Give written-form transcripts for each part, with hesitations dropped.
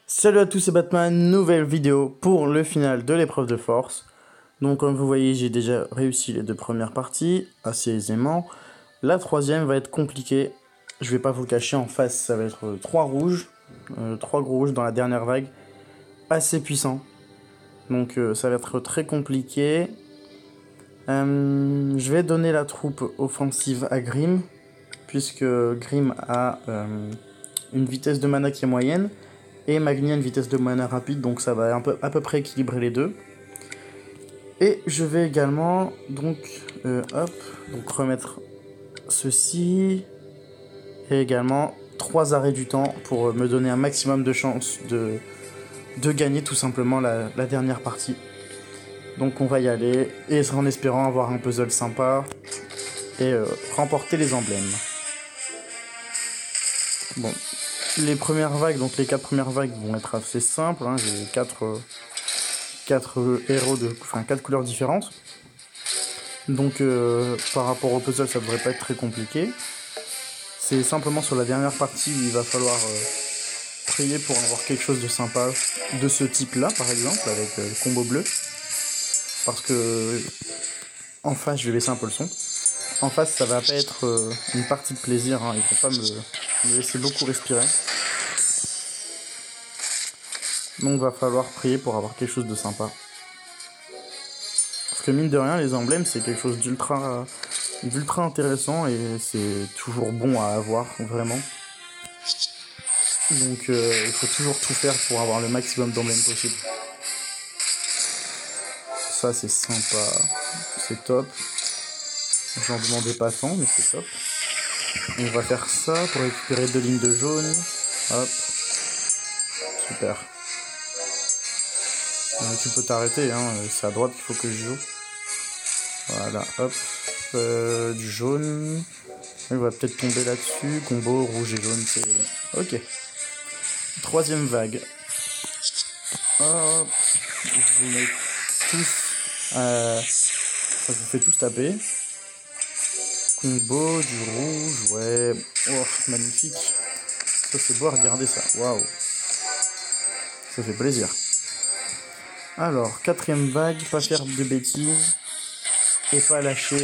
Salut à tous, c'est Batman, nouvelle vidéo pour le final de l'épreuve de force. Donc comme vous voyez, j'ai déjà réussi les deux premières parties assez aisément. La troisième va être compliquée, je vais pas vous le cacher, en face ça va être trois rouges, trois gros rouges dans la dernière vague, assez puissant. Donc ça va être très compliqué. Je vais donner la troupe offensive à Grim, puisque Grim a une vitesse de mana qui est moyenne. Et Magni a une vitesse de mana rapide, donc ça va à peu près équilibrer les deux. Et je vais également donc remettre ceci et également 3 arrêts du temps pour me donner un maximum de chances de gagner tout simplement la dernière partie. Donc on va y aller et en espérant avoir un puzzle sympa et remporter les emblèmes. Bon, les premières vagues, donc les 4 premières vagues vont être assez simples, hein. J'ai 4 héros enfin 4 couleurs différentes. Donc par rapport au puzzle, ça devrait pas être très compliqué. C'est simplement sur la dernière partie où il va falloir prier pour avoir quelque chose de sympa de ce type là, par exemple, avec le combo bleu. Parce que en face, je vais baisser un peu le son. En face, ça va pas être une partie de plaisir, hein. Ils vont pas me laisser beaucoup respirer. Donc va falloir prier pour avoir quelque chose de sympa. Parce que mine de rien, les emblèmes, c'est quelque chose d'ultra intéressant et c'est toujours bon à avoir, vraiment. Donc il faut toujours tout faire pour avoir le maximum d'emblèmes possible. Ça c'est sympa, c'est top. J'en demandais pas tant, mais c'est top. On va faire ça pour récupérer 2 lignes de jaune. Hop. Super. Tu peux t'arrêter, hein. C'est à droite qu'il faut que je joue. Voilà, hop. Du jaune. Il va peut-être tomber là-dessus. Combo rouge et jaune, c'est bon. Ok. Troisième vague. Hop. Je vous mets tous. Ça vous fait tous taper. Combo, du rouge, ouais. Oh, magnifique. Ça c'est beau à regarder ça. Waouh. Ça fait plaisir. Alors, quatrième vague, pas faire de bêtises. Et pas lâcher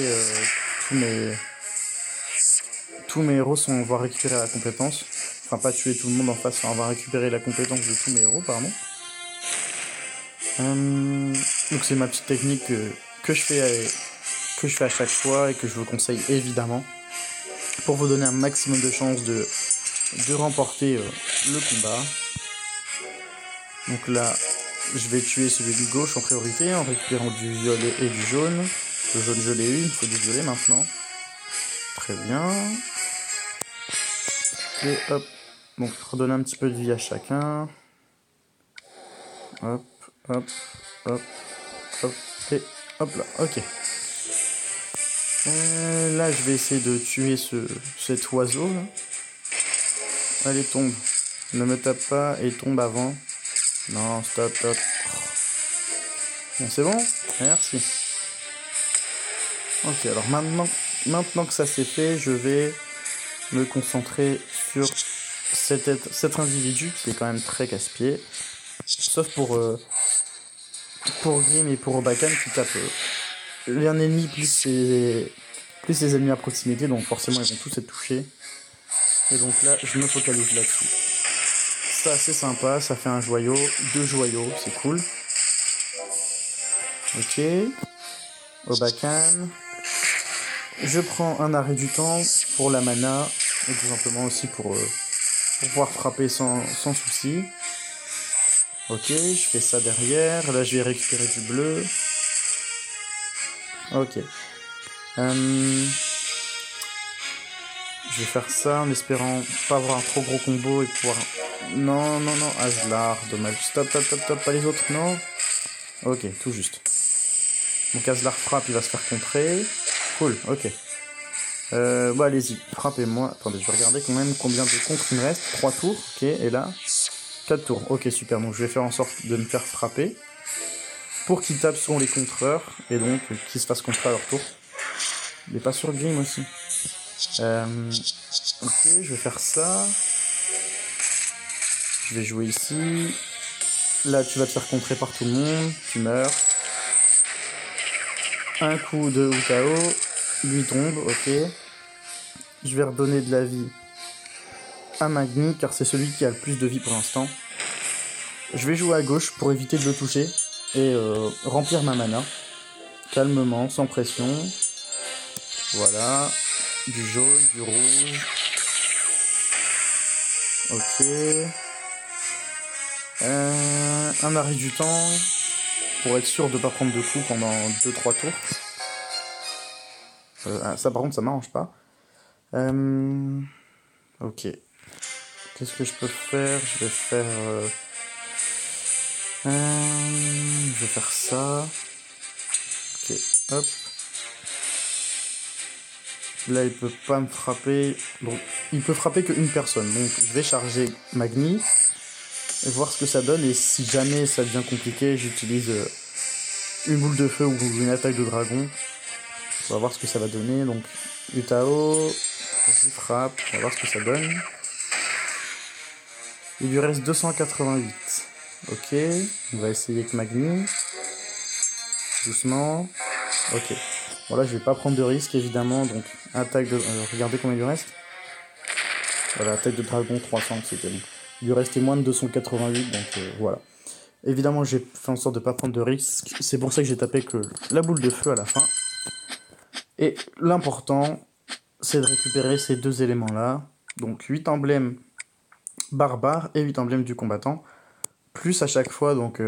tous mes héros sans avoir récupéré la compétence. Enfin, pas tuer tout le monde en face sans avoir récupéré la compétence de tous mes héros, pardon. Donc c'est ma petite technique que je fais à chaque fois et que je vous conseille évidemment pour vous donner un maximum de chances de remporter le combat. Donc là, je vais tuer celui de gauche en priorité en récupérant du violet et du jaune. Le jaune je l'ai eu, il faut du violet maintenant. Très bien. Et hop. Donc redonner un petit peu de vie à chacun. Hop, hop, hop, hop, et hop là, ok. Là je vais essayer de tuer cet oiseau là. Allez, tombe. Ne me tape pas et tombe avant. Non, stop, stop. Bon, c'est bon? Merci. Ok, alors maintenant que ça c'est fait, je vais me concentrer sur cet individu qui est quand même très casse-pied. Sauf pour Grim et pour Obakan qui tapent un ennemi plus les ennemis à proximité, donc forcément ils vont tous être touchés. Et donc là, je me focalise là-dessus. C'est assez sympa, ça fait un joyau, 2 joyaux, c'est cool. Ok. Obakan. Je prends un arrêt du temps pour la mana, et tout simplement aussi pour pouvoir frapper sans souci. Ok, je fais ça derrière. Là, je vais récupérer du bleu. Ok. Je vais faire ça en espérant pas avoir un trop gros combo et pouvoir... Non, Aslar, dommage. Stop, pas les autres, non. Ok, tout juste. Donc Aslar frappe, il va se faire contrer. Cool, ok. Bon, allez-y, frappez-moi. Attendez, je vais regarder quand même combien de contres il me reste. 3 tours, ok, et là 4 tours, ok, super. Donc je vais faire en sorte de me faire frapper pour qu'ils tapent sur les contreurs et donc qu'ils se fassent contrer à leur tour. Il est pas sur Grim aussi. Ok, je vais faire ça. Je vais jouer ici. Là, tu vas te faire contrer par tout le monde. Tu meurs. Un coup de Utao. Lui tombe, ok. Je vais redonner de la vie à Magni, car c'est celui qui a le plus de vie pour l'instant. Je vais jouer à gauche pour éviter de le toucher et remplir ma mana. Calmement, sans pression. Voilà. Du jaune, du rouge. Ok. Un arrêt du temps pour être sûr de ne pas prendre de coups pendant 2-3 tours. Ça par contre ça m'arrange pas. Ok. Qu'est-ce que je peux faire? Je vais faire ça. Ok, hop. Là il peut pas me frapper. Bon, il peut frapper qu'une personne. Donc je vais charger Magni et voir ce que ça donne. Et si jamais ça devient compliqué, j'utilise une boule de feu ou une attaque de dragon. On va voir ce que ça va donner. Donc Utao, je frappe, on va voir ce que ça donne. Il lui reste 288. Ok, on va essayer avec Magni. Doucement. Ok. Bon là je vais pas prendre de risque évidemment. Donc attaque de... regardez combien il lui reste. Voilà, attaque de dragon 300, c'était bon. Il lui restait moins de 288, donc voilà. Évidemment j'ai fait en sorte de pas prendre de risque. C'est pour ça que j'ai tapé que la boule de feu à la fin. Et l'important, c'est de récupérer ces deux éléments-là. Donc 8 emblèmes barbares et 8 emblèmes du combattant. Plus à chaque fois, donc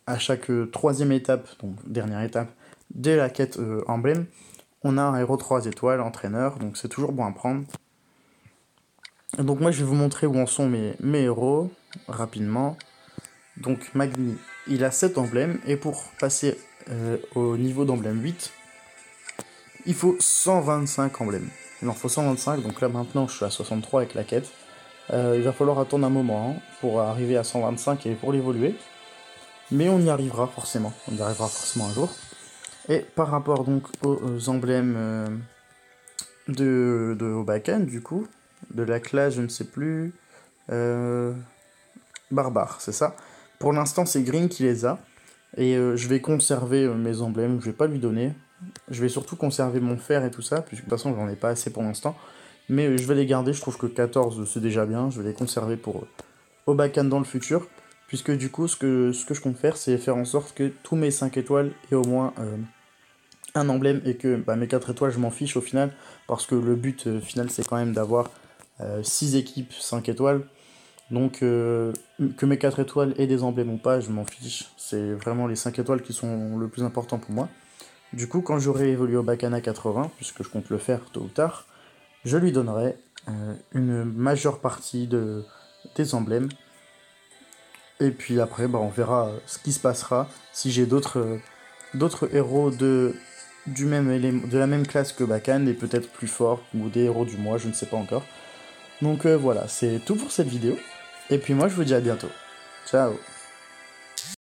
à chaque troisième étape, donc dernière étape de la quête emblème, on a un héros 3 étoiles, entraîneur, donc c'est toujours bon à prendre. Et donc moi je vais vous montrer où en sont mes héros, rapidement. Donc Magni, il a 7 emblèmes, et pour passer au niveau d'emblème 8, il faut 125 emblèmes. Il en faut 125, donc là maintenant je suis à 63 avec la quête. Il va falloir attendre un moment pour arriver à 125 et pour l'évoluer. Mais on y arrivera forcément. On y arrivera forcément un jour. Et par rapport donc aux emblèmes de Obakhan, du coup, de la classe, je ne sais plus, barbare, c'est ça. Pour l'instant, c'est Green qui les a. Et je vais conserver mes emblèmes, je vais pas lui donner. Je vais surtout conserver mon fer et tout ça, puisque de toute façon, j'en ai pas assez pour l'instant. Mais je vais les garder, je trouve que 14 c'est déjà bien, je vais les conserver pour Obakhan dans le futur. Puisque du coup, ce que je compte faire, c'est faire en sorte que tous mes 5 étoiles aient au moins un emblème, et que mes 4 étoiles, je m'en fiche au final. Parce que le but final, c'est quand même d'avoir 6 équipes 5 étoiles. Donc que mes 4 étoiles aient des emblèmes ou pas, je m'en fiche. C'est vraiment les 5 étoiles qui sont le plus important pour moi. Du coup, quand j'aurai évolué Obakhan à 80, puisque je compte le faire tôt ou tard, je lui donnerai une majeure partie des emblèmes. Et puis après, on verra ce qui se passera si j'ai d'autres héros de la même classe que Obakhan, et peut-être plus forts, ou des héros du mois, je ne sais pas encore. Donc voilà, c'est tout pour cette vidéo. Et puis moi, je vous dis à bientôt. Ciao!